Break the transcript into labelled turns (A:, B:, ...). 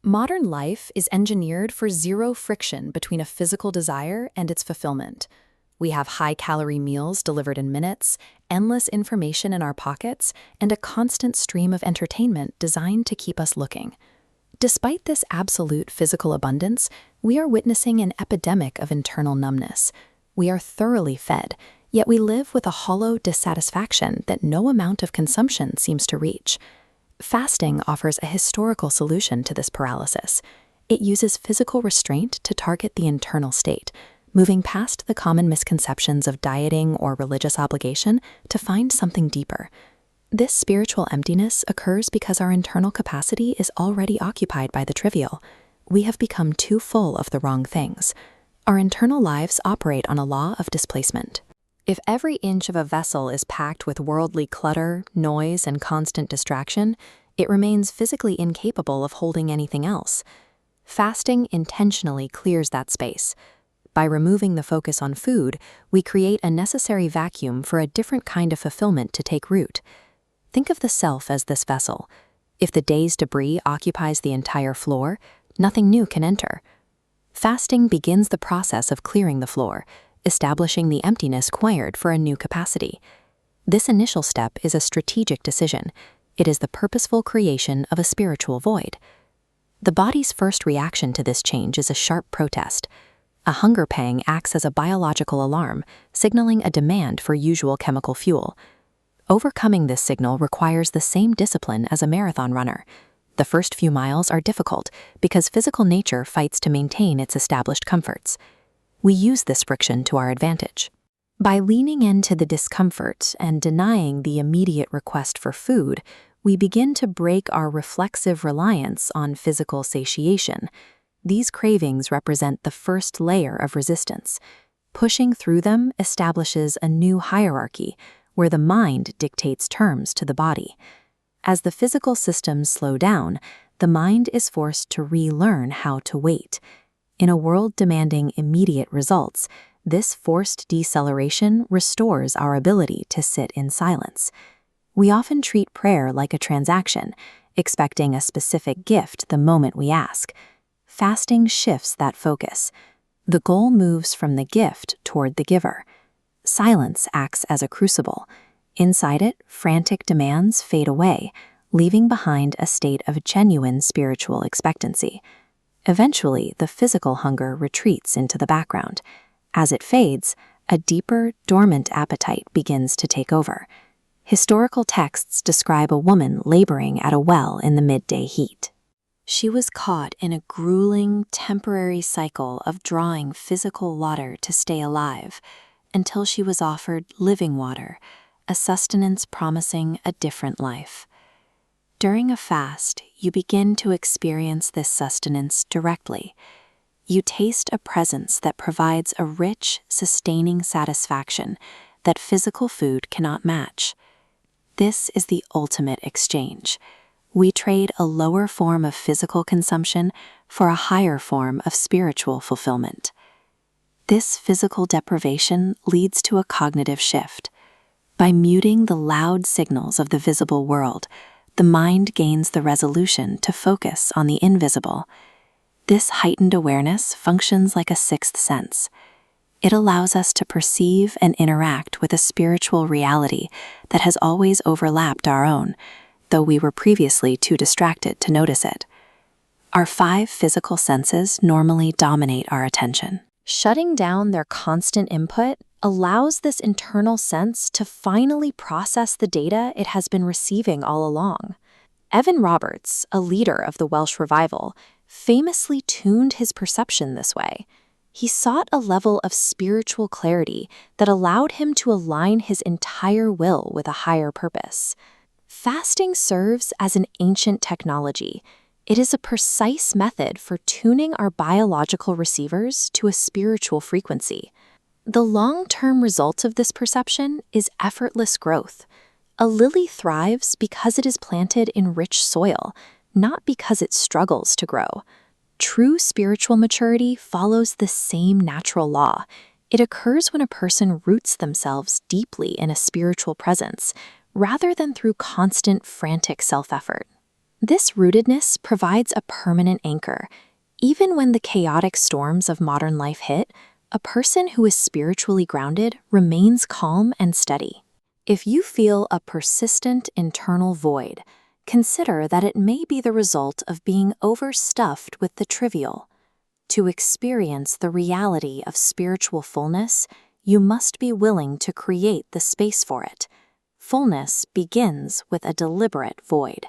A: Modern life is engineered for zero friction between a physical desire and its fulfillment. We have high-calorie meals delivered in minutes, endless information in our pockets, and a constant stream of entertainment designed to keep us looking. Despite this absolute physical abundance, we are witnessing an epidemic of internal numbness. We are thoroughly fed, yet we live with a hollow dissatisfaction that no amount of consumption seems to reach. Fasting offers a historical solution to this paralysis. It uses physical restraint to target the internal state, moving past the common misconceptions of dieting or religious obligation to find something deeper. This spiritual emptiness occurs because our internal capacity is already occupied by the trivial. We have become too full of the wrong things. Our internal lives operate on a law of displacement. If every inch of a vessel is packed with worldly clutter, noise, and constant distraction, it remains physically incapable of holding anything else. Fasting intentionally clears that space. By removing the focus on food, we create a necessary vacuum for a different kind of fulfillment to take root. Think of the self as this vessel. If the day's debris occupies the entire floor, nothing new can enter. Fasting begins the process of clearing the floor, establishing the emptiness required for a new capacity. This initial step is a strategic decision. It is the purposeful creation of a spiritual void. The body's first reaction to this change is a sharp protest. A hunger pang acts as a biological alarm, signaling a demand for usual chemical fuel. Overcoming this signal requires the same discipline as a marathon runner. The first few miles are difficult because physical nature fights to maintain its established comforts. We use this friction to our advantage. By leaning into the discomfort and denying the immediate request for food, we begin to break our reflexive reliance on physical satiation. These cravings represent the first layer of resistance. Pushing through them establishes a new hierarchy, where the mind dictates terms to the body. As the physical systems slow down, the mind is forced to relearn how to wait. In a world demanding immediate results, this forced deceleration restores our ability to sit in silence. We often treat prayer like a transaction, expecting a specific gift the moment we ask. Fasting shifts that focus. The goal moves from the gift toward the giver. Silence acts as a crucible. Inside it, frantic demands fade away, leaving behind a state of genuine spiritual expectancy. Eventually, the physical hunger retreats into the background. As it fades, a deeper, dormant appetite begins to take over. Historical texts describe a woman laboring at a well in the midday heat. She was caught in a grueling, temporary cycle of drawing physical water to stay alive, until she was offered living water, a sustenance promising a different life. During a fast, you begin to experience this sustenance directly. You taste a presence that provides a rich, sustaining satisfaction that physical food cannot match. This is the ultimate exchange. We trade a lower form of physical consumption for a higher form of spiritual fulfillment. This physical deprivation leads to a cognitive shift. By muting the loud signals of the visible world, the mind gains the resolution to focus on the invisible. This heightened awareness functions like a sixth sense. It allows us to perceive and interact with a spiritual reality that has always overlapped our own, though we were previously too distracted to notice it. Our 5 physical senses normally dominate our attention. Shutting down their constant input allows this internal sense to finally process the data it has been receiving all along. Evan Roberts, a leader of the Welsh revival, famously tuned his perception this way. He sought a level of spiritual clarity that allowed him to align his entire will with a higher purpose. Fasting serves as an ancient technology. It is a precise method for tuning our biological receivers to a spiritual frequency. The long-term result of this perception is effortless growth. A lily thrives because it is planted in rich soil, not because it struggles to grow. True spiritual maturity follows the same natural law. It occurs when a person roots themselves deeply in a spiritual presence, rather than through constant, frantic self-effort. This rootedness provides a permanent anchor. Even when the chaotic storms of modern life hit, a person who is spiritually grounded remains calm and steady. If you feel a persistent internal void, consider that it may be the result of being overstuffed with the trivial. To experience the reality of spiritual fullness, you must be willing to create the space for it. Fullness begins with a deliberate void.